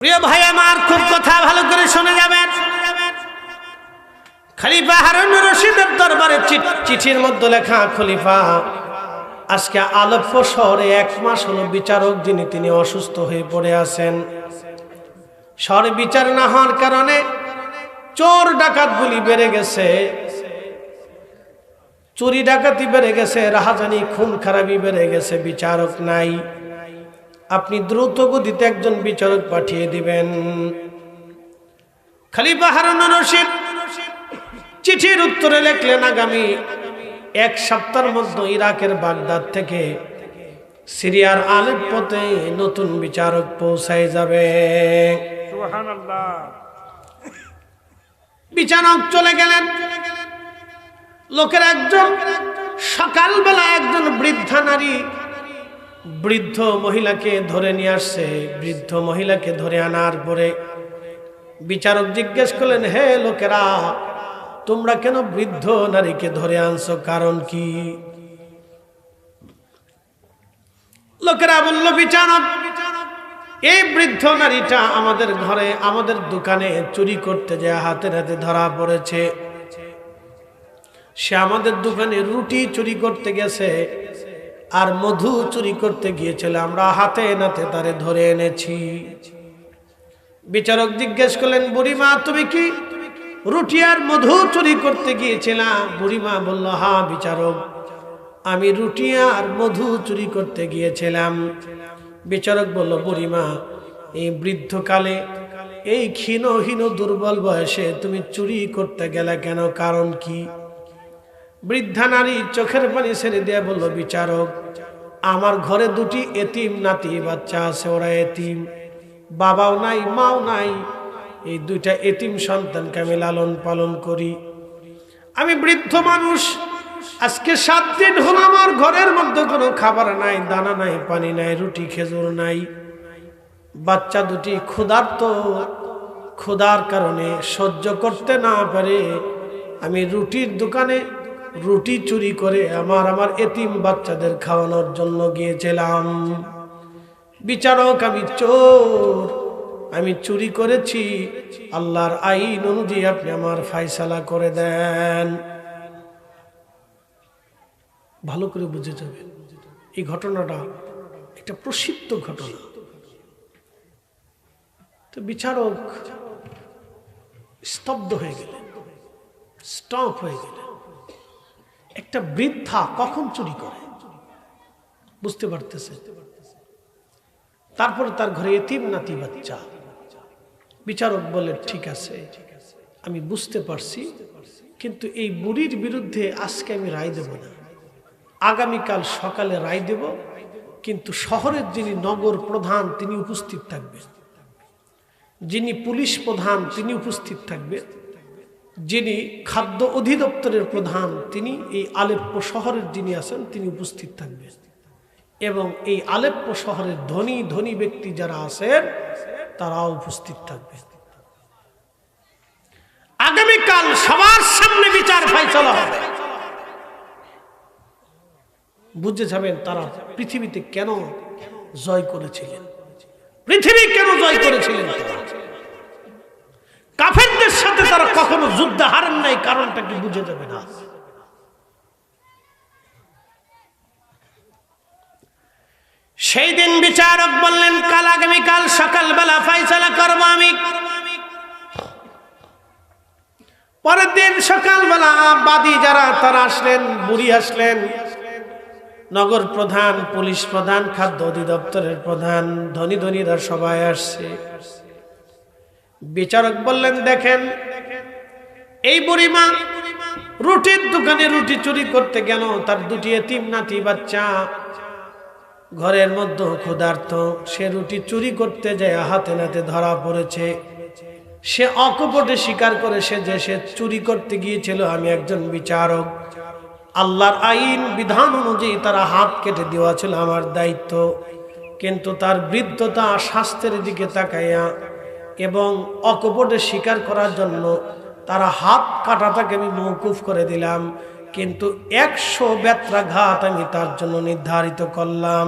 প্রিয় ভাই আমার, খুব কথা ভালো করে শুনে যাবেন। খলিফা হারুন রশিদের দরবারে চিঠির মধ্যে লেখা, খলিফা আজকে আলেপ্পো শহরে 1 মাস হলো বিচারক যিনি তিনি অসুস্থ হয়ে পড়ে আছেন। শহরে বিচার না হওয়ার কারণে চোর ডাকাতগুলি বেড়ে গেছে, চুরি ডাকাতি বেড়ে গেছে, রাহাজানি খুন খারাপি বেড়ে গেছে, বিচারক নাই। আপনি দ্রুত গতিতে একজন বিচারক পাঠিয়ে দিবেন। খলিফা হারুন রশিদ চিঠির উত্তরে লিখলেন, আগামী 1 সপ্তাহের মধ্যে ইরাকের বাগদাদ থেকে সিরিয়ার আলেপ্পোতে নতুন বিচারক পৌঁছায় যাবে। সুবহানাল্লাহ। বিচারক চলে গেলেন। লোকের একজন সকালবেলা একজন বৃদ্ধা নারী বৃদ্ধ মহিলাকে ধরে নিয়ে আসছে। বৃদ্ধ মহিলাকে ধরে আনার পরে বিচারক জিজ্ঞেস করলেন, হে লোকেরা, তোমরা কেন বৃদ্ধ নারীকে ধরে আনছো, কারণ কি? লোকেরা বলল, বিচারক, এই বৃদ্ধ নারীটা আমাদের ঘরে আমাদের দোকানে চুরি করতে যায় হাতে হাতে ধরা পড়েছে। সে আমাদের দোকানে রুটি চুরি করতে গেছে আর মধু চুরি করতে গিয়েছিল, আমরা হাতে নাতে তারে ধরে এনেছি। বিচারক জিজ্ঞেস করলেন, বুড়িমা, তুমি কি রুটি আর মধু চুরি করতে গিয়েছিলা? বুড়িমা বলল, হ্যাঁ বিচারক, আমি রুটি আর মধু চুরি করতে গিয়েছিলাম। বিচারক বলল, বুড়িমা, এই বৃদ্ধকালে এই ক্ষীণহীন দুর্বল বয়সে তুমি চুরি করতে গেলে কেন, কারণ কি? বৃদ্ধা নারী চোখের পানি ছেড়ে দিয়ে বলল, বিচারক, আমার ঘরে 2টি এতিম নাতি বাচ্চা আছে, ওরা এতিম, বাবাও নাই মাও নাই। এই 2টা এতিম সন্তানকে আমি লালন পালন করি। আমি বৃদ্ধ মানুষ, আজকে 7 দিন হলো আমার ঘরের মধ্যে কোনো খাবার নাই, দানা নাই, পানি নাই, রুটি খেজুর নাই। বাচ্চা 2টি ক্ষুধার্ত, ক্ষুধার কারণে সহ্য করতে না পারে আমি রুটির দোকানে রুটি চুরি করে আমার এতিম বাচ্চাদের খাওয়ানোর জন্য গিয়েছিলাম। বিচারক, আমি চোর, আমি চুরি করেছি, আল্লাহর আইন অনুযায়ী আপনি আমার ফায়সালা করে দেন। ভালো করে বুঝে যাবেন, এই ঘটনাটা একটা প্রসিদ্ধ ঘটনা। তো বিচারক স্তব্ধ হয়ে গেলেন, স্টপ হয়ে গেলেন। একটা বৃদ্ধা কখন চুরি করে বুঝতে পারতেছে। তারপরে তার ঘরে এতিম নাতি বাচ্চা। বিচারক বলে, ঠিক আছে, আমি বুঝতে পারছি, কিন্তু এই বুড়ির বিরুদ্ধে আজকে আমি রায় দেব না, আগামীকাল সকালে রায় দেব, কিন্তু শহরের যিনি নগর প্রধান তিনি উপস্থিত থাকবেন, যিনি পুলিশ প্রধান তিনি উপস্থিত থাকবেন, যিনি খাদ্য অধিদপ্তরের প্রধান তিনি এই আলেপ্পো শহরের যিনি আছেন তিনি উপস্থিত থাকবেন, এবং এই আলেপ্পো শহরের ধনী ধনী ব্যক্তি যারা আছেন তারাও উপস্থিত থাকবেন। আগামীকাল সবার সামনে বিচার ফায়সালা হবে। বুঝে যাবেন তারা পৃথিবীতে কেন জয় করেছিলেন, পৃথিবী কেন জয় করেছিলেন। কাফেরদের সাথে তারা কখনো যুদ্ধ হারেন নাই, কারণটা কি বুঝে যাবে না। সেই দিন বিচারক বললেন, কাল আগামীকাল সকালবেলা ফায়সালা করবো আমি। পরের দিন সকালবেলা বাদী যারা তারা আসলেন, বুড়ি আসলেন, নগর প্রধান, পুলিশ প্রধান, খাদ্য অধিদপ্তরের প্রধান, ধনী ধনীরা সবাই আসছে। বিচারক বললেন, দেখেন, এই বুড়িমা রুটির দোকানে রুটি চুরি করতে গেল, তার 2টি এতিম নাতি বাচ্চা ঘরের মধ্যে ক্ষুধার্ত, সে রুটি চুরি করতে যায় হাতে নাতে ধরা পড়েছে। সে অকপটে স্বীকার করে সে চুরি করতে গিয়েছিল। আমি একজন বিচারক, আল্লাহর আইন বিধান অনুযায়ী তারা হাত কেটে দেওয়া ছিল আমার দায়িত্ব, কিন্তু তার বৃদ্ধতা স্বাস্থ্যের দিকে তাকাইয়া এবং অকপটে স্বীকার করার জন্য তারা হাত কাটাটাকে আমি মওকুফ করে দিলাম, কিন্তু 100 বেত্রাঘাত আমি তার জন্য নির্ধারিত করলাম।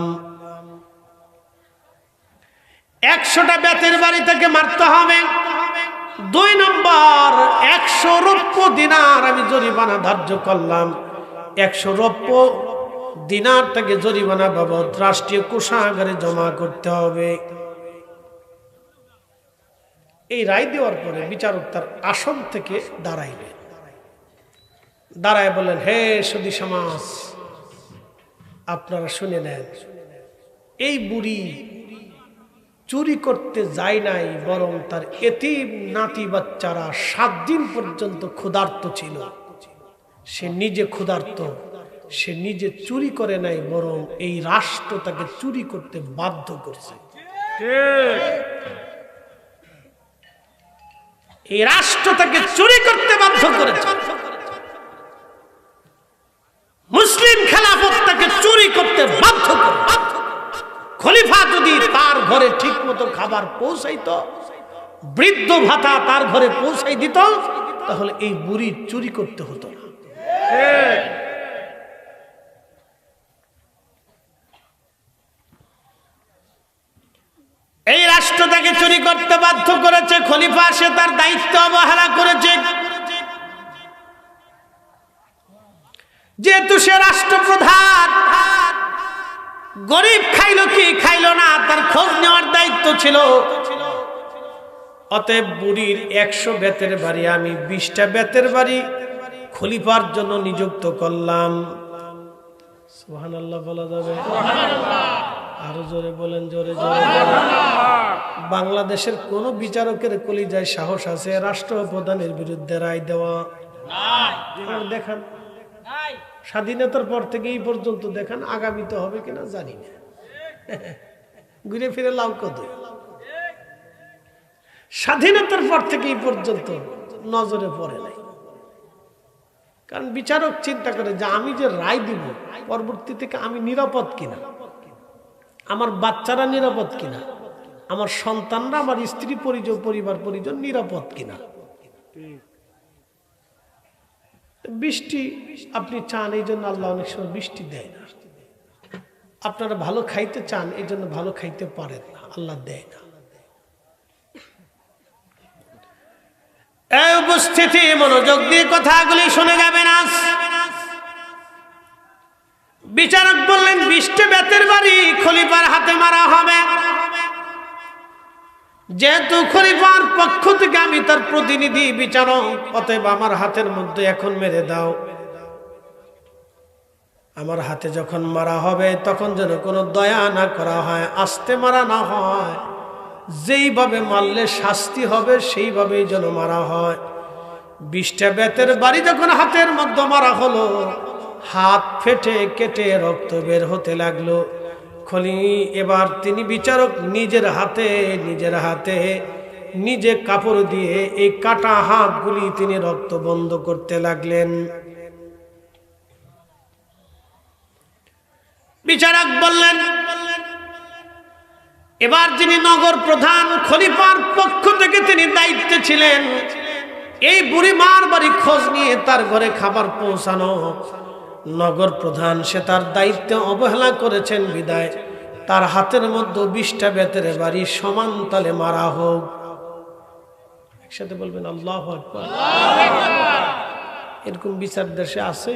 100টা বেতের বাড়ি থেকে মারতে হবে। 2 নম্বর 100 রৌপ্য দিনার আমি জরিমানা ধার্য করলাম। 100 রৌপ্য দিনার থেকে জরিমানা বাবদ রাষ্ট্রীয় কোষাগারে জমা করতে হবে। এই রায় দেওয়ার পরে বিচারক তার আসন থেকে দাঁড়াইলেন, দাঁড়ায় বললেন, হে সুধী সমাজ, আপনারা শুনে নেন, এই বুড়ি চুরি করতে যায় নাই, বরং তার এতিম নাতি বাচ্চারা 7 দিন পর্যন্ত ক্ষুধার্ত ছিল। সে নিজে ক্ষুধার্ত, সে নিজে চুরি করে নাই, বরং এই রাষ্ট্র তাকে চুরি করতে বাধ্য করছে। এই রাষ্ট্র তাকে চুরি করতে বাধ্য করেছে। মুসলিম খেলাফত তাকে চুরি করতে বাধ্য করে। খলিফা যদি তার ঘরে ঠিক মতো খাবার পৌঁছাইতো, বৃদ্ধ ভাতা তার ঘরে পৌঁছাই দিত, তাহলে এই বুড়ি চুরি করতে হতো না। এই রাষ্ট্র তাকে চুরি করতে বাধ্য করেছে। খলিফা সে তার দায়িত্ব অবহেলা করেছে। যেহেতু সে রাষ্ট্রপ্রধান, গরিব খাইলো কি খাইলো না তার খোঁজ নেওয়ার দায়িত্ব ছিল। অতএব বুড়ির 100 বেতের বাড়ি আমি 20টা বেতের বাড়ি খলিফার জন্য নিযুক্ত করলাম। সুবহানাল্লাহ বলা যাবে? আরো জোরে বলেন, জোরে জোরে। বাংলাদেশের কোন বিচারকের কলিজায় সাহস আছে রাষ্ট্রপ্রধানের বিরুদ্ধে রায় দেওয়া? দেখান, স্বাধীনতার পর থেকে এই পর্যন্ত দেখান, আগামীতে হবে কিনা জানি না। ঘুরে ফিরে লাভ কত? স্বাধীনতার পর থেকে এই পর্যন্ত নজরে পড়ে নাই। কারণ বিচারক চিন্তা করে যে আমি যে রায় দিব পরবর্তী থেকে আমি নিরাপদ কিনা, আমার বাচ্চারা নিরাপদ কিনা, আমার সন্তানরা, আমার স্ত্রী পরিজন, পরিবার পরিজন নিরাপদ কিনা। বৃষ্টি আপনি চান, এই জন্য আল্লাহ অনেক সময় বৃষ্টি দেয় না। আপনারা ভালো খাইতে চান, এই জন্য ভালো খাইতে পারেন না, আল্লাহ দেয় না। এই উপস্থিতি মনোযোগ দিয়ে কথাগুলি শুনে যাবেন। আজ বিচারক বললেন 20টা বেতের বাড়ি খলিফার হাতে মারা হবে। যেহেতু খলিফার পক্ষ থেকে আমি তার প্রতিনিধি বিচারক, অতএব আমার হাতের মধ্যে এখন মেরে দাও। আমার হাতে যখন মারা হবে তখন যেন কোনো দয়া না করা হয়, আস্তে মারা না হয়, যেইভাবে মারলে শাস্তি হবে সেইভাবেই যেন মারা হয়। 20টা বেতের বাড়ি যখন হাতের মধ্যে মারা হলো, হাত ফেটে কেটে রক্ত বের হতে লাগলো। এবার তিনি বিচারক নিজের হাতে নিজে কাপড় দিয়ে এই কাটা হাতগুলি তিনি রক্ত বন্ধ করতে লাগলেন। বিচারক বললেন, এবার যিনি নগর প্রধান, খলিফার পক্ষ থেকে তিনি দায়িত্বে ছিলেন এই বুড়ি মার বাড়ি খোঁজ নিয়ে তার ঘরে খাবার পৌঁছানো। নগর প্রধান সে তার দায়িত্বে অবহেলা করেছেন বিদায় তার হাতের মধ্যে 20টা বেতের বাড়ি সমান তালে মারা হোক। একসাথে বলবেন আল্লাহু আকবার। এরকম বিচার দেশে আছে?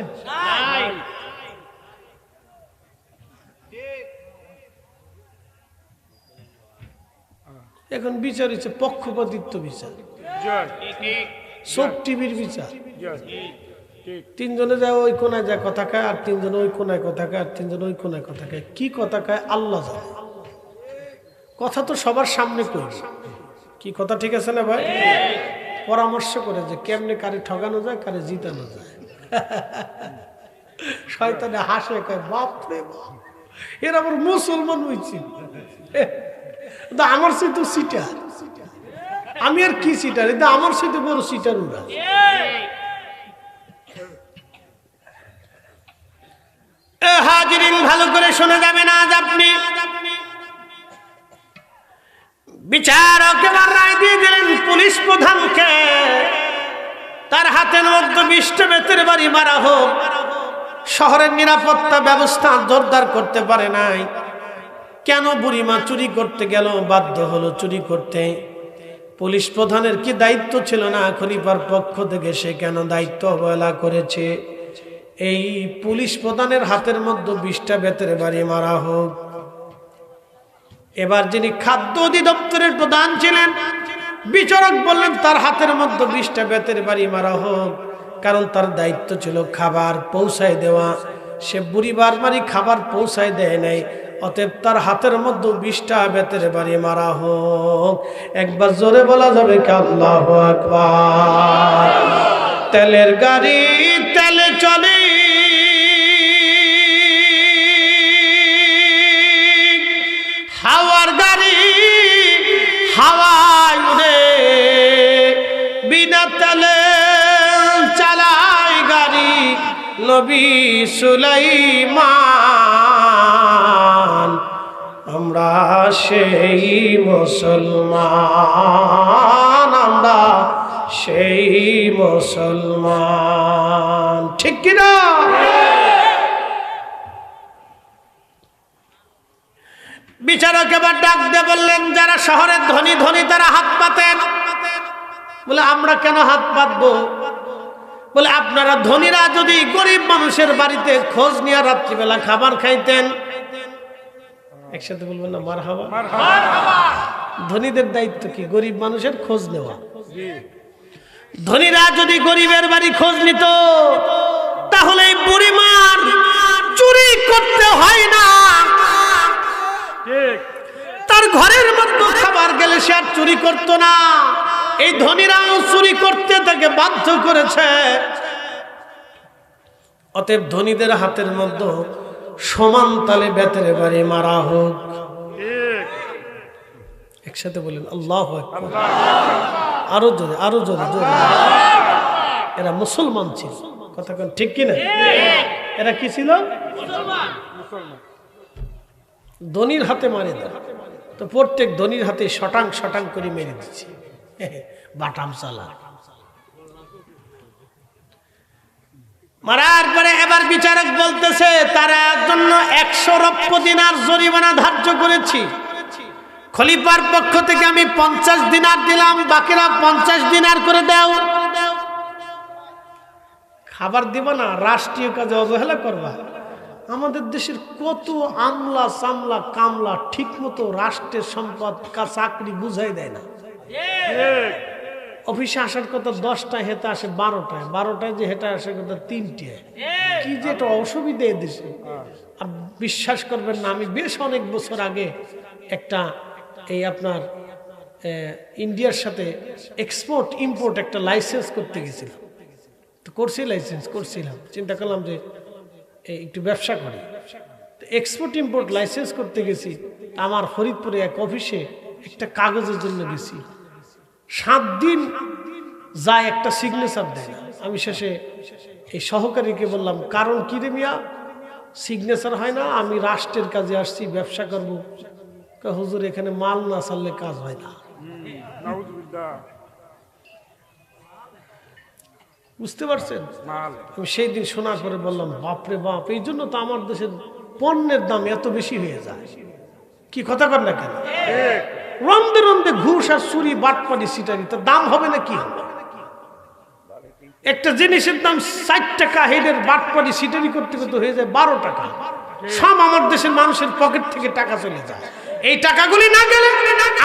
এখন বিচার হচ্ছে পক্ষপাতিত্ব বিচার, সব টিভির বিচার। 3 জনে যায় ওই কোনায় যায় কথা খায়, আর 3 জনে ওই কোনায় কথা খায়, আর 3 জনে ওই কোনায় কথা খায়। কি কথা খায় আল্লাহ জানে। কথা তো সবার সামনে কই, কি কথা ঠিক আছে না ভাই? পরামর্শ করে যে কেমনে কারে ঠগানো যায়, কারে জিতানো যায়। শয়তানে হাসে, কয় বাপ রে বাপ, এর আবার মুসলমান হয়েছি। আমার সাথে সিটার, আমি আর কি সিটার, এটা আমার সাথে বড় সিটার ওরা। হাজিরিন ভালো করে শুনে যাবেন। আজ আপনি বিচারক এবার রায় দিয়ে দিলেন পুলিশ প্রধানকে তার হাতের মধ্যে 20টা বেতের বাড়ি মারা হোক। শহরের নিরাপত্তা ব্যবস্থা জোরদার করতে পারে নাই, কেন বুড়িমা চুরি করতে গেল, বাধ্য হলো চুরি করতে? পুলিশ প্রধানের কি দায়িত্ব ছিল না খলিফার পক্ষ থেকে? সে কেন দায়িত্ব অবহেলা করেছে? এই পুলিশ প্রধানের হাতের মধ্যে 20টা বেতের বাড়ি মারা হোক। এবার যিনি খাদ্য অধিদপ্তরের প্রধান ছিলেন, বিচারক বললেন তার হাতের মধ্যে 20টা বেতের বাড়ি মারা হোক, কারণ তার দায়িত্ব ছিল খাবার পৌঁছায় দেওয়া। সে বুড়িবার বাড়ি খাবার পৌঁছায় দেয় নাই, অতএব তার হাতের মধ্যে 20টা বেতের বাড়ি মারা হোক। একবার জোরে বলা যাবে কি আল্লাহু আকবার? তেলের গাড়ি তেলে চলে, হাওয়ার গাড়ি হাওয়ায় উড়ে, বিনা তেলে চালায় গাড়ি নবী সুলাইমান। আমরা সেই মুসলমান, আমরা সেই মুসলমান, ঠিক কিনা? বিচারক এবার ডাক দিয়ে বললেন, যারা শহরের ধনী ধনী তারা হাত পাতেন। বলে আমরা কেন হাত পাতবো? বলে আপনারা ধনীরা যদি গরিব মানুষের বাড়িতে খোঁজ নিয়ে রাত্রিবেলা খাবার খাইতেন। একসাথে বলবেন না মারহাবা? ধনীদের দায়িত্ব কি? গরিব মানুষের খোঁজ নেওয়া। ধনীরা যদি গরিবের বাড়ি খোঁজ নিত, তাহলে এই বুড়িমার চুরি করতে হয় না। তার ঘরের মধ্যে খাবার গেলে সে আর চুরি করতো না। এই ধনীরাও চুরি করতে তাকে বাধ্য করেছে। অতএব ধনীদের হাতের মধ্যে সমান তালে বেতের বাড়ি মারা হোক। একসাথে বলেন আল্লাহু আকবার। আরো জোরে, আরো জোরে, জোরে। এরা মুসলমান ছিল, কথা কোন ঠিক কিনা? এরা কি ছিল? ধনীর হাতে মারে দেয়, তো প্রত্যেক ধনীর হাতে শটাং শটাং করে মেরে দিচ্ছে, বাটাম চালা। মারার পরে এবার বিচারক বলতেছে, তারা জন্য 100 রৌপ্য দিনার জরিমানা ধার্য করেছি। খলিফার পক্ষ থেকে আমি 50 দিনার দিলাম, বাকিরা 50 দিনার করে দাও। খাবার দিব না, রাষ্ট্রীয় কাজে অবহেলা করবা। আমাদের দেশের কত আমলা সামলা কামলা ঠিক মতো রাষ্ট্রের সম্পদ চাকরি বুঝাই দেয় না। অফিসে আসার কথা 10টায়, হেঁটে আসে 12টায়, 12টায় যে হেঁটে আসার কথা 3টায়। কি যে একটা অসুবিধা এদেশে। আর বিশ্বাস করবেন না, আমি বেশ অনেক বছর আগে একটা এই আপনার ইন্ডিয়ার সাথে এক্সপোর্ট ইম্পোর্ট একটা লাইসেন্স করতে গেছিলাম। তো করছি, লাইসেন্স করছিলাম, চিন্তা করলাম যে একটু ব্যবসা করি। এক্সপোর্ট ইম্পোর্ট লাইসেন্স করতে গেছি। আমার ফরিদপুরে এক অফিসে একটা কাগজের জন্য গেছি, 7 দিন যায়, একটা সিগনেচার দেয় না। আমি শেষে এই সহকারীকে বললাম, কারণ কি রে মিয়া, সিগনেচার হয় না? আমি রাষ্ট্রের কাজে আসছি, ব্যবসা করবো। হুজুর এখানে মাল না ছাড়লে কাজ হয় না। বুঝতে পারছেন? আমি সেই দিন শোনার পরে বললাম, বাপরে বাপ, এই জন্য তো আমার দেশের পণ্যের দাম এত বেশি হয়ে যায়। কি কথা কর না কেন? রন্দে রন্দে ঘুষ আর চুরি বাটপাটি সিটারি, তার দাম হবে না? কি হবে? একটা জিনিসের দাম 60 টাকা, হেডের বাটপাটি সিটারি করতে করতে হয়ে যায় 12 টাকা। সব আমার দেশের মানুষের পকেট থেকে টাকা চলে যায়। এই টাকাগুলি না গেলে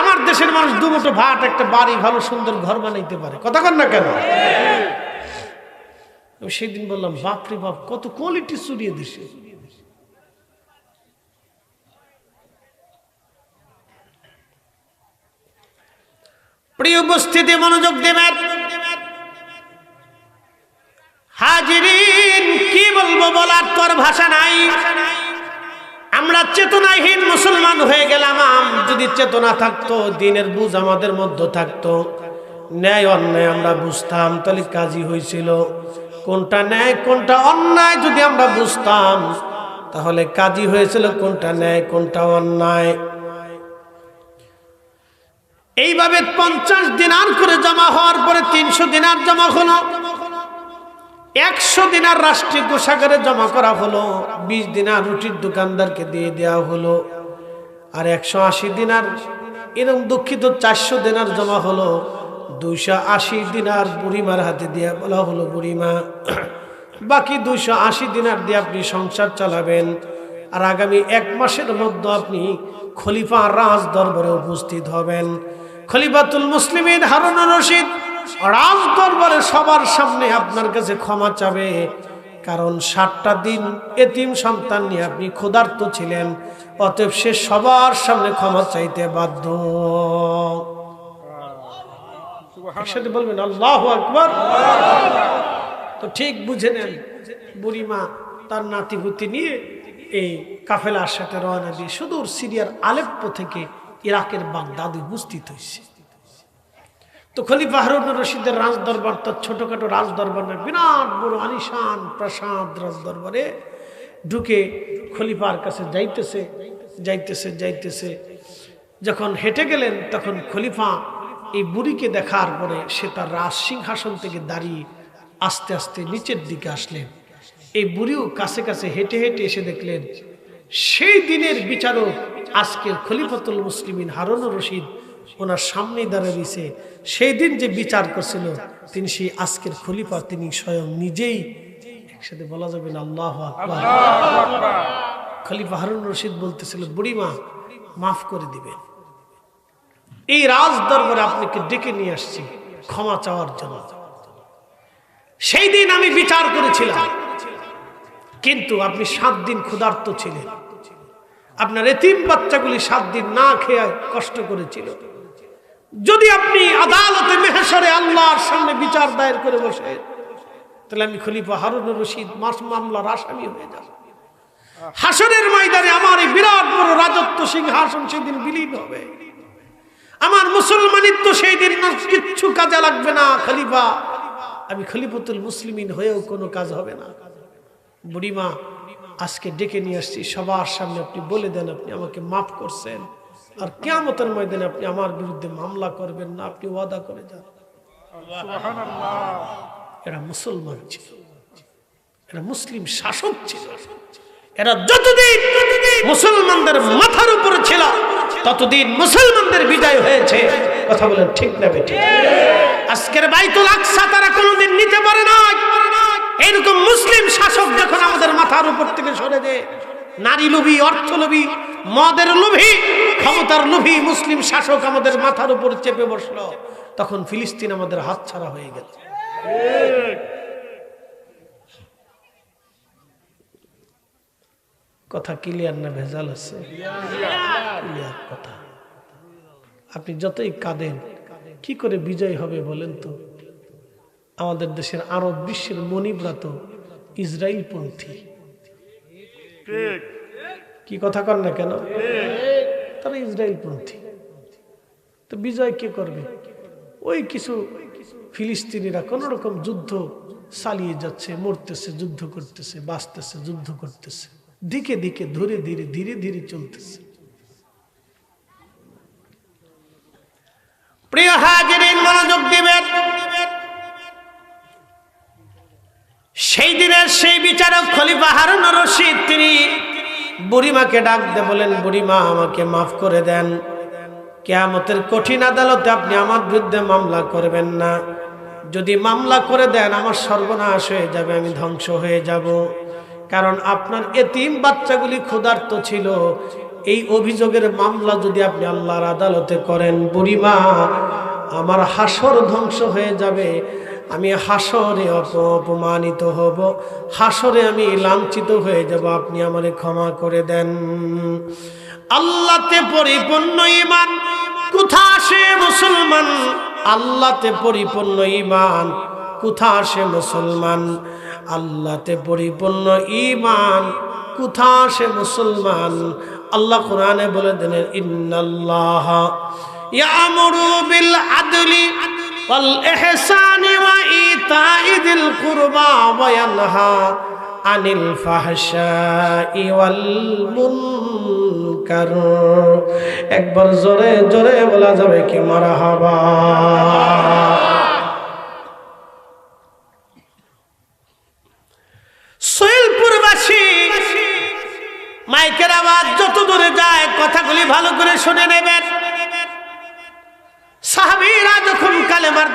আমার দেশের মানুষ দুমুঠো ভাত, একটা বাড়ি, ভালো সুন্দর ঘর বানাইতে পারে। কথা কর না কেন? আমি সেদিন বললাম, বাপরে বাপ, কত কোয়ালিটি চুরিয়ে দেশে। প্রিয় উপস্থিতি, মনোযোগ দেবেন। হাজিরিন, কি বলবো, বলার তোর ভাষা নাই। আমরা চেতনাহীন মুসলমান হয়ে গেলাম। যদি চেতনা থাকতো, দিনের বুঝ আমাদের মধ্যে থাকতো, ন্যায় অন্যায় আমরা বুঝতাম, তাহলে কাজই হয়েছিল। কোনটা ন্যায় কোনটা অন্যায় যদি আমরা বুঝতাম, তাহলে কাজই হয়েছিল কোনটা ন্যায় কোনটা অন্যায়। এইভাবে 50 দিনার করে জমা হওয়ার পরে 300 দিনার জমা হলো, 100 দিনার রাষ্ট্রীয় কোষাগারে জমা করা হলো, 20 দিনার রুটির দোকানদারকে দিয়ে দেওয়া হলো, আর 180 দিনার, এরকম দুঃখিত 400 দিনার জমা হলো। 280 দিনার বুড়িমার হাতে দিয়ে বলা হলো, বুড়িমা বাকি 280 দিনার দিয়ে আপনি সংসার চালাবেন। আর আগামী 1 মাসের মধ্যে আপনি খলিফা রাজ দরবারে উপস্থিত হবেন। খলিফাতুল মুসলিমিন হারুনুর রশিদ রাজ দরবারে সবার সামনে আপনার কাছে ক্ষমা চাবে, কারণ 60টা দিন এতিম সন্তান নিয়ে আপনি ক্ষুধার্ত ছিলেন, অতএব সে সবার সামনে ক্ষমা চাইতে বাধ্য। একসাথে বলবেন আল্লাহু আকবার। তো ঠিক বুঝে নেন, বুড়িমা তার নাতিপুতি নিয়ে এই কাফেলার সাথে রওনা দিয়ে সুদূর সিরিয়ার আলেপ্পো থেকে ইরাকের বাগদাদে উপস্থিত হয়েছে। তো খলিফা হারুনুর রশিদের রাজ দরবার তার ছোটখাটো রাজ দরবার না, বিরাট বড় আলিশান প্রাসাদ রাজ দরবারে ঢুকে খলিফার কাছে যাইতেছে। যখন হেঁটে গেলেন তখন খলিফা এই বুড়িকে দেখার পরে সে তার রাজ সিংহাসন থেকে দাঁড়িয়ে আস্তে আস্তে নিচের দিকে আসলেন। এই বুড়িও কাছে কাছে হেঁটে হেঁটে এসে দেখলেন সেই দিনের বিচারক আজকের খলিফাতুল মুসলিমিন হারুনুর রশিদ ওনার সামনেই দাঁড়িয়ে দিয়েছে। সেই দিন যে বিচার করছিল তিনি সেই আজকের খলিফা, তিনি স্বয়ং নিজেই। একসাথে বলা যাবে না আল্লাহু আকবার। খলিফা হারুনুর রশিদ বলতেছিল, বুড়িমা মাফ করে দিবেন, এই রাজ দরবারে আপনাকে ডেকে নিয়ে আসছি ক্ষমা চাওয়ার জন্য। সেই দিন আমি বিচার করেছিলাম, কিন্তু আপনি 7 দিন ক্ষুধার্ত ছিলেন, আপনার এতিম বাচ্চাগুলি 7 দিন না খেয়ে কষ্ট করেছিল। যদি আপনি আদালতে মেহশরে আল্লাহর সামনে বিচার দায়ের করে বসে, তাহলে আমি খলিফা হারুনুর রশিদ মামলার আসামি হয়ে যাব। হাসরের ময়দানে আমার এই বিরাট বড় রাজত্ব সিংহাসন সেদিন বিলীন হবে, আমার মুসলমানিত্ব সেই দিন কিচ্ছু কাজে লাগবে না। খলিফা, আমি খলিফাতুল মুসলিমিন হয়েও কোনো কাজ হবে না। বুড়িমা আজকে ডেকে নিয়ে আসছি সবার সামনে, আপনি বলে দেন আপনি আমাকে মাফ করছেন, আর কিয়ামতের ময়দানে আপনি আমার বিরুদ্ধে মামলা করবেন না, আপনি ওয়াদা করে যান। এরা মুসলমান ছিল, এরা মুসলিম শাসক ছিল, এরা যতদিন মুসলমানদের মাথার উপরে ছিল ততদিন মুসলমানদের বিজয় হয়েছে। কথা বলেন ঠিক না বেঠিক? আজকের বাইতুল আকসা তারা কোনোদিন নিতে পারে না। এরকম মুসলিম শাসক যখন আমাদের মাথার উপর থেকে সরে যায়, নারী লোভী, অর্থ লোভী, মদের লোভী, ক্ষমতার লোভী মুসলিম শাসক আমাদের মাথার উপর চেপে বসলো, তখন ফিলিস্তিন আমাদের হাতছাড়া হয়ে গেল। কথা ক্লিয়ার না ভেজাল আছে? ক্লিয়ার কথা। আপনি যতই কাঁদেন, কি করে বিজয় হবে বলেন তো? আমাদের দেশের আরব বিশ্বের মনিবরা তো ইসরায়েল পন্থী। কি কথা কর না কেন? তারা ইসরায়েল পন্থী। তো বিজয় কে করবে? ওই কিছু ফিলিস্তিনিরা কোন রকম যুদ্ধ চালিয়ে যাচ্ছে, মরতেছে, যুদ্ধ করতেছে, বাঁচতেছে, যুদ্ধ করতেছে, দিকে দিকে ধীরে ধীরে ধীরে ধীরে চলতেছে। প্রিয় হাজিরিন, মনোযোগ দিবেন। সেই দিনের সেই বিচারক খলিফা হারুনুর রশিদ তিনি বুড়িমাকে ডাক দিয়ে বলেন, বুড়িমা আমাকে মাফ করে দেন, কিয়ামতের কঠিন আদালতে আপনি আমার বিরুদ্ধে মামলা করবেন না। যদি মামলা করে দেন আমার সর্বনাশ হয়ে যাবে, আমি ধ্বংস হয়ে যাব। কারণ আপনার এতিম বাচ্চাগুলি ক্ষুধার্ত ছিল, এই অভিযোগের মামলা যদি আপনি আল্লাহর আদালতে করেন, বুড়িমা আমার হাসর ধ্বংস হয়ে যাবে, আমি হাসরে অপমানিত হব, হাসরে আমি লাঞ্ছিত হয়ে যাব, আপনি আমারে ক্ষমা করে দেন। আল্লাহতে পরিপূর্ণ ঈমান কোথা আসে মুসলমান? আল্লাহতে পরিপূর্ণ ঈমান কোথা আসে মুসলমান? আল্লাহতে পরিপূর্ণ ঈমান কোথা আসে মুসলমান? আল্লাহ কোরআনে বলে দেন, ইন্নাল্লাহ ইয়ামুরু বিল আদলি ওয়াল ইহসানি ওয়া ইতাইযিল কুরবা ওয়া ইয়ানহা আনিল ফাহশাই ওয়াল মুনকার। একবার জোরে জোরে বলা যাবে কি মারহাবা? সোহেলপুরবাসী মাইকের আওয়াজ যত দূরে যায় কথাগুলি ভালো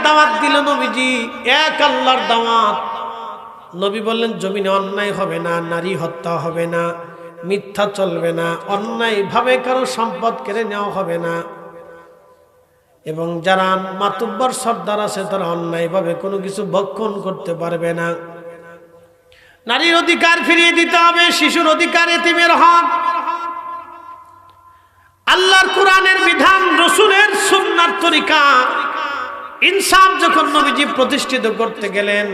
দাওয়াত দিল নবীজি, এক আল্লাহর দাওয়াত। নবী বললেন জমিনে অন্যায় হবে না, নারী হত্যা হবে না, মিথ্যা চলবে না, অন্যায় ভাবে কারো সম্পদ কেড়ে নেওয়া হবে না, এবং যারা মাতুব্বর সর্দার আছে তারা অন্যায় ভাবে কোনো কিছু ভক্ষণ করতে পারবে না। নারীর অধিকার ফিরিয়ে দিতে হবে, শিশুর অধিকার, এতিমের হক, আল্লাহর কোরআনের বিধান, রসুলের সুন্নাহর তরিকা, ইনসাফ যখন নবীজি প্রতিষ্ঠিত করতে গেলেন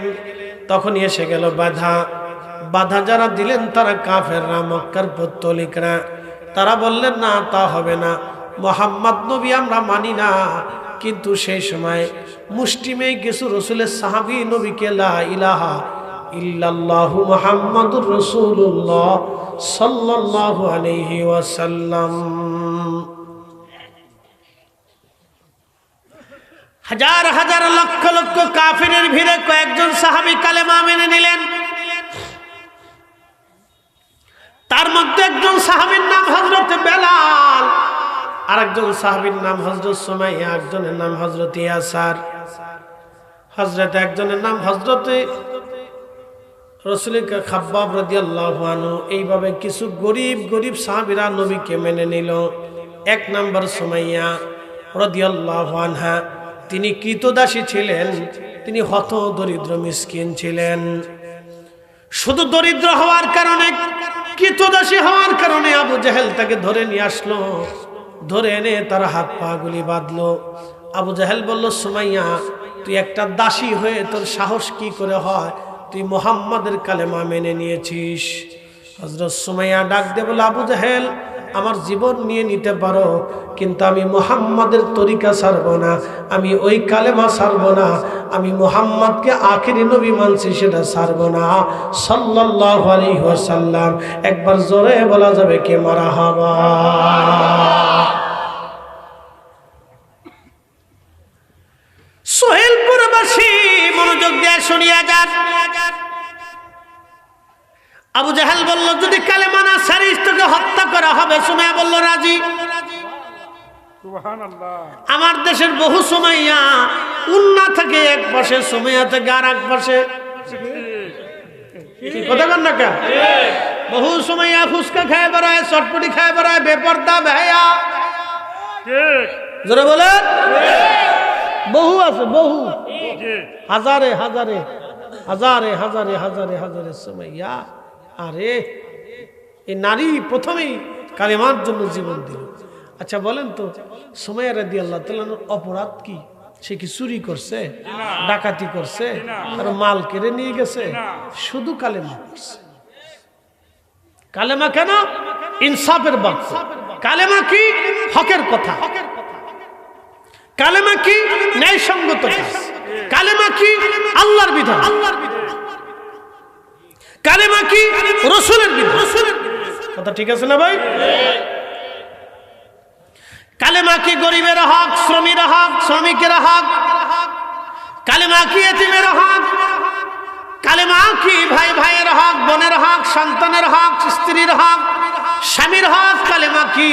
তখনই এসে গেল বাধা। বাধা যারা দিলেন তারা কাফেররা, মক্কার পৌত্তলিকরা। তারা বললেন না, তা হবে না, মুহাম্মদ নবী আমরা মানি না। কিন্তু সেই সময় মুষ্টিমেয় কিছু রসুলের সাহাবী নবীকে লা ইলাহা ইল্লাল্লাহু মুহাম্মাদুর রাসূলুল্লাহ সাল্লাল্লাহু আলাইহি ওয়াসাল্লাম, হাজার হাজার লক্ষ লক্ষ কাফিরের ভিড়ে কয়েকজন সাহাবী কালেমা মেনে নিলেন। তার মধ্যে একজন সাহাবীর নাম হযরত বেলাল, আরেকজন সাহাবীর নাম হযরত সুমাইয়া, একজনের নাম হযরত ইয়াসার, একজনের নাম হযরত রাসূল খাব্বাব রাদিয়াল্লাহু আনহু। এইভাবে কিছু গরিব গরিব সাহাবীরা নবীকে মেনে নিল। এক নাম্বার সুমাইয়া রাদিয়াল্লাহু আনহা, তিনি কৃতদাসী ছিলেন, তিনি হত দরিদ্র মিসকিন ছিলেন। শুধু দরিদ্র হওয়ার কারণে, কৃতদাসী হওয়ার কারণে আবু জাহেল তাকে ধরে নিয়ে আসলো, ধরে এনে তার হাত পা গুলি বাঁধলো। আবু জাহেল বলল, সুমাইয়া তুই একটা দাসী হয়ে তোর সাহস কি করে হয়, তুই মুহাম্মাদের কালেমা মেনে নিয়েছিস। হযরত সুমাইয়া ডাক দিয়ে বলে, আবু জাহেল আমার জীবন নিয়ে নিতে পারো, কিন্তু আমি মুহাম্মাদের তরিকা ছাড়ব না, আমি ওই কালেমা ছাড়ব না, আমি মুহাম্মাদকে আখেরি নবী মানছি, সেটা ছাড়ব না সাল্লাল্লাহু আলাইহি ওয়াসাল্লাম। একবার জোরে বলা যাবে কি মারহাবা। সোহেলপুরবাসী মনোযোগ দিয়ে শুনিয়া যান। আবু জাহেল বলল, যদি কালেমা না ছাড়িস তোকে হত্যা করা হবে। সুমাইয়া বলল, রাজি। সুবহানাল্লাহ। আমার দেশের বহু সুমাইয়া উন্না থেকে এক পাশে, সুমাইয়া থেকে আর এক পাশে, কথা বল না কে? বহু সুমাইয়া ফুচকা খায় বেড়ায়, চটপটি খায় বেড়ায়, বেপর্দা বেহায়া, জোরে বলে। বহু আছে, বহু, হাজারে হাজারে হাজারে হাজারে হাজারে হাজারে সুমাইয়া। আরে এই নারী প্রথমেই কালেমার জন্য জীবন দিল। আচ্ছা বলেন তো, সুমাইয়া রাদিয়াল্লাহু তাআলার অপরাধ কি? সে কি চুরি করছে, ডাকাতি করছে, আর মাল কেড়ে নিয়ে গেছে? শুধু কালেমা করছে। কালেমা কেন? ইনসাফের বাক্য। কালেমা কি? হকের কথা। কালেমা কি? ন্যায়সঙ্গত কাজ। কালেমা কি? আল্লাহর বিধান। কালেমা কি? রাসূলের বিধান। কথা ঠিক আছে না ভাই? কালেমা কি গরিবের হক, শ্রমিকের হক, শ্রমিকের হক? কালেমা কি এতিমের হক? কালেমা কি ভাই ভাইয়ের হক, বোনের হক, সন্তানের হক, স্ত্রীর হক, স্বামীর হক? কালেমা কি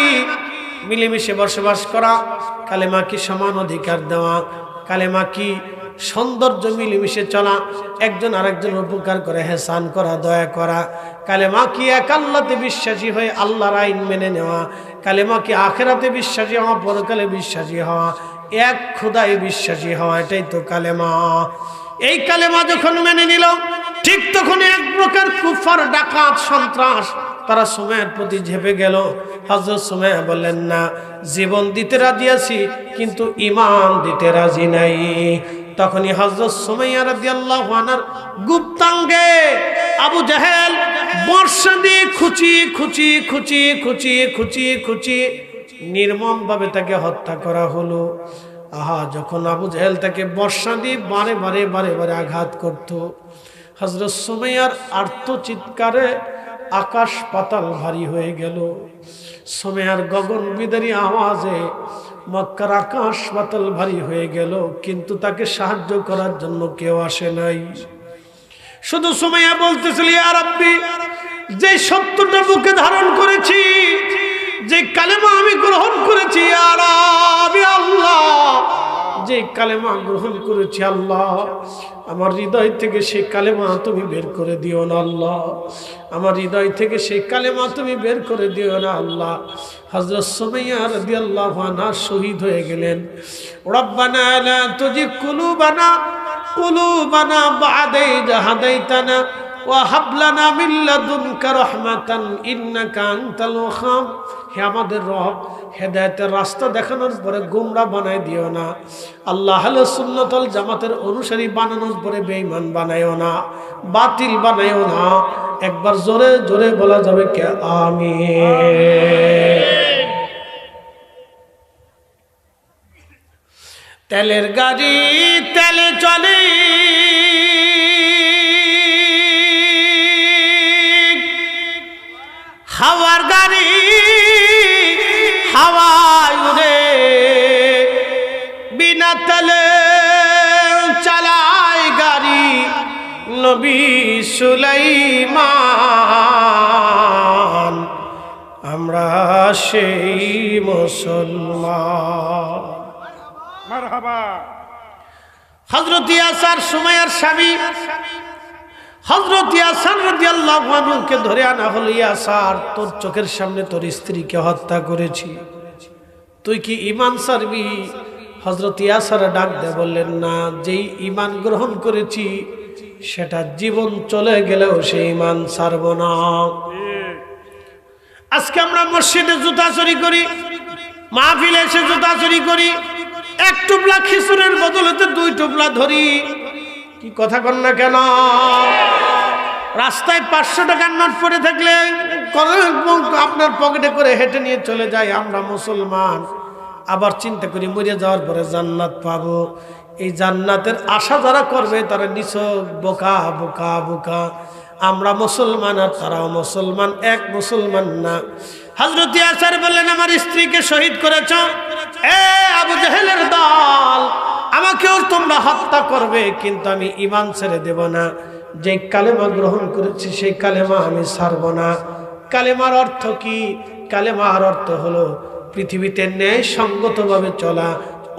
মিলেমিশে বসবাস করা? কালেমা কি সমান অধিকার দেওয়া? কালেমা কি সৌন্দর্য মিলেমিশে চলা, একজন আরেকজন উপকার করে হেসান করা, দয়া করা? কালেমা কি এক আল্লাহতে বিশ্বাসী হয়ে আল্লাহর আইন মেনে নেওয়া? কালেমা কি আখিরাতে বিশ্বাসী হওয়া, পরকালে বিশ্বাসী হওয়া, এক খোদায় বিশ্বাসী হওয়া? এটাই তো কালেমা। এই কালেমা যখন মেনে নিল, ঠিক তখন এক প্রকার কুফার, ডাকাত, সন্ত্রাস তারা সুমাইয়ার প্রতি ঝেপে গেল। হযরত সুমাইয়া বললেন, না, জীবন দিতে রাজি আছি কিন্তু ঈমান দিতে রাজি নাই। তখনই হযরত সুমাইয়া রাদিয়াল্লাহু আনহার গুপ্তাঙ্গে আবু জাহেল বর্ষা দিয়ে খুঁচি খুঁচি খুঁচি খুঁচি খুঁচি খুঁচি নির্মম ভাবে তাকে হত্যা করা হলো। আহা, যখন আবু জাহেল তাকে বর্ষা দিয়ে বারে বারে বারে বারে আঘাত করত, হযরত সুমাইয়ার আর্তচিৎকারে আকাশ পাতাল ভারী হয়ে গেল। সুমাইয়ার গগন বিদারী আওয়াজে মক্কার আকাশ পাতাল ভারী হয়ে গেল, কিন্তু তাকে সাহায্য করার জন্য কেউ আসে নাই। শুধু সুমাইয়া বলতেছিল, ইয়া রাব্বি, যে সত্যটা বুকে ধারণ করেছি, যে কালেমা আমি গ্রহণ করেছি, ইয়া রাব্বি আল্লাহ, যে কালেমা গ্রহণ করেছি আল্লাহ, আমার হৃদয় থেকে সেই কালেমা তুমি বের করে দিও না আল্লাহ, আমার হৃদয় থেকে সেই কালেমা তুমি বের করে দিও না আল্লাহ। হযরত সুমাইয়া রাদিয়াল্লাহু আনহা শহীদ হয়ে গেলেন। রব্বানা লা তুজিগ কুলুবানা বা'দা ইয হাদাইতানা ওয়া হাব লানা মিন লাদুনকা রাহমাতান ইন্নাকা আনতাল ওয়াহ্হাব। হে আমাদের রব, হেদায়েতের রাস্তা দেখানোর পরে গোমরা বানায় দিও না আল্লাহ। আহলে সুন্নাত ওয়াল জামাতের অনুসারী বানানোর পরে বেঈমান বানায়ও না, বাতিল বানায়ও না। একবার জোরে জোরে বলা যাবে কে আমিন। তেলের গাড়ি তেলে চলে, হাওয়ার গাড়ি হাওয়ায় উড়ে, বিনা তেলে চালায় গাড়ি নবী সুলাইমান। আমরা সেই মুসলমান। মারহাবা। হযরত ইয়াসার সুমাইয়ার স্বামী হযরত ইয়াসার রাদিয়াল্লাহু আনহুকে ধরে আনা হলো। ইয়াসার, তোর চোখের সামনে তোর স্ত্রীকে হত্যা করেছি, তুই কি ঈমান ছাড়বি? হযরত ইয়াসার ডাক দিয়ে বললেন, না, যেই ঈমান গ্রহণ করেছি সেটা জীবন চলে গেলেও সেই ঈমান ছাড়ব না। আজকে আমরা মসজিদে জুতা চুরি করি, মাহফিলে এসে জুতা চুরি করি, এক টুপলা খিচুড়ির বদলেতে দুই টুপলা ধরি। কি কথা কন না কেন? রাস্তায় 500 টাকার নোট পড়ে থাকলে আপনার পকেটে করে হেঁটে নিয়ে চলে যায়। আমরা মুসলমান, আবার চিন্তা করি মরে যাওয়ার পরে জান্নাত পাবো। এই জান্নাতের আশা যারা করবে তারা নিছক বোকা বোকা বোকা। আমরা মুসলমান আর তারাও মুসলমান, এক মুসলমান না। হযরত ইয়াসার বললেন, আমার স্ত্রীকে শহীদ করেছ, এ আবু জেহেলের দল, আমাকেও তোমরা হত্যা করবে, কিন্তু আমি ঈমান ছেড়ে দেব না। যে কালেমা গ্রহণ করেছি সেই কালেমা আমি ছাড়ব না। কালেমার অর্থ কি? কালেমার অর্থ হলো পৃথিবীতে ন্যায় সঙ্গতভাবে চলা,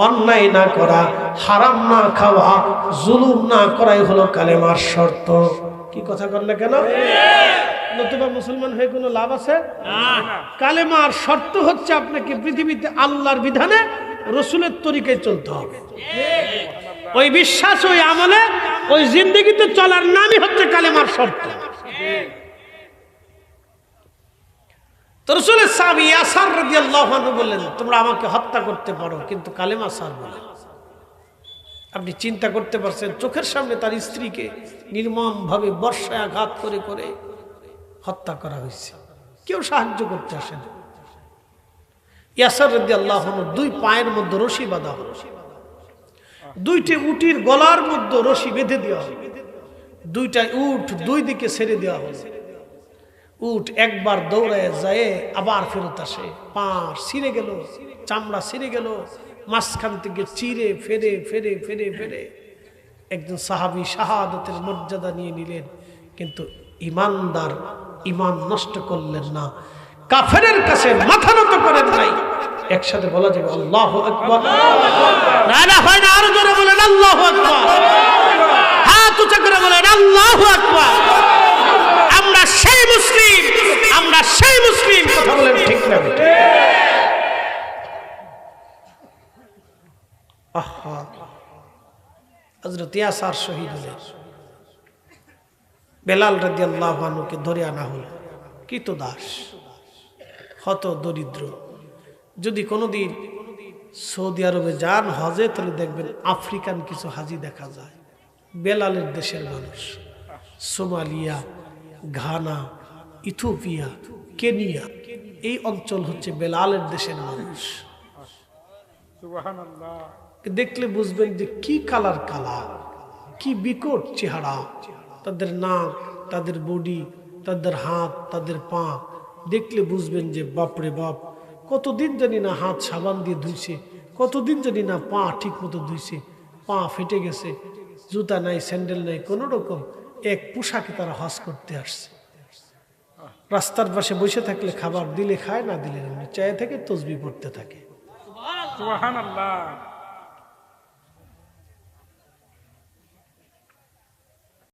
অন্যায় না করা, হারাম না খাওয়া, জুলুম না করাই হলো কালেমার শর্ত। কি কথা কর না কেন? নতুবা মুসলমান হয়ে কোনো লাভ আছে? কালেমার শর্ত হচ্ছে আপনাকে পৃথিবীতে আল্লাহর বিধানে রসুলের তরিকায় চলতে হবে। ওই বিশ্বাস, ওই আমলে, ওই জিন্দেগিতে চলার নামই হচ্ছে কালেমার শর্ত। তো রসুলের সাহাবী ইয়াসার রাদিয়াল্লাহু আনহু বললেন, তোমরা আমাকে হত্যা করতে পারো, কিন্তু কালেমা ছাড়বো না। আপনি চিন্তা করতে পারছেন, চোখের সামনে তার স্ত্রীকে নির্মমভাবে বর্ষায় আঘাত করে করে হত্যা করা হয়েছে, কেউ সাহায্য করতে আসে না। ইয়াসার রাদিয়াল্লাহু আনহু দুই পায়ের মধ্যে রশি বাঁধা হলো, দুইটি উটির গলার মধ্যে রশি বেঁধে দেওয়া হলো, দুইটা উট দুই দিকে ছেড়ে দেওয়া হলো। উট একবার দৌড়ায় যায়, আবার ফেরত আসে, পা ছিঁড়ে গেল, চামড়া ছিঁড়ে গেল, মাঝখান থেকে চিরে ফেরে ফেরে ফেরে ফেরে একজন সাহাবী শাহাদাতের মর্যাদা নিয়ে নিলেন। কিন্তু ইমানদার ইমান নষ্ট করলেন না, কাফেরের কাছে মাথা নত করেন নাই। একসাথে বলা যাবে আল্লাহু আকবার। না না হয় না, আরো জোরে বলেন আল্লাহু আকবার। হাত উঁচা করে বলেন আল্লাহু আকবার। আমরা সেই মুসলিম, আমরা সেই মুসলিম। কথা বলেন ঠিক না? আহা, হযরত ইয়াসার শহীদ হলেন। বেলাল রাদিয়াল্লাহু আনহুকে ধরে আনা হলো, কৃতদাস, হত দরিদ্র। যদি কোনোদিন সৌদি আরবে যান হজে, তাহলে দেখবেন আফ্রিকান কিছু হাজি দেখা যায়। বেলালের দেশের মানুষ, সোমালিয়া, ঘানা, ইথিওপিয়া, কেনিয়া, এই অঞ্চল হচ্ছে বেলালের দেশের মানুষ। সুবহানাল্লাহ। দেখলে বুঝবেন যে কি কালার কালা, কি বিকট চেহারা, তাদের নাক, তাদের বডি, তাদের হাত, তাদের পা দেখলে বুঝবেন যে বাপরে বাপ, কতদিন জানি না হাত সাবান দিয়ে ধুইছে, কতদিন জানি না পা ঠিক মতো ধুইছে, পা ফেটে গেছে, জুতা নাই, স্যান্ডেল নাই, কোনো রকম এক পোশাকে তারা হজ করতে আসছে। রাস্তার পাশে বসে থাকলে খাবার দিলে খায়, না দিলে চায়ে থেকে তসবিহ পড়তে থাকে। সুবহানাল্লাহ।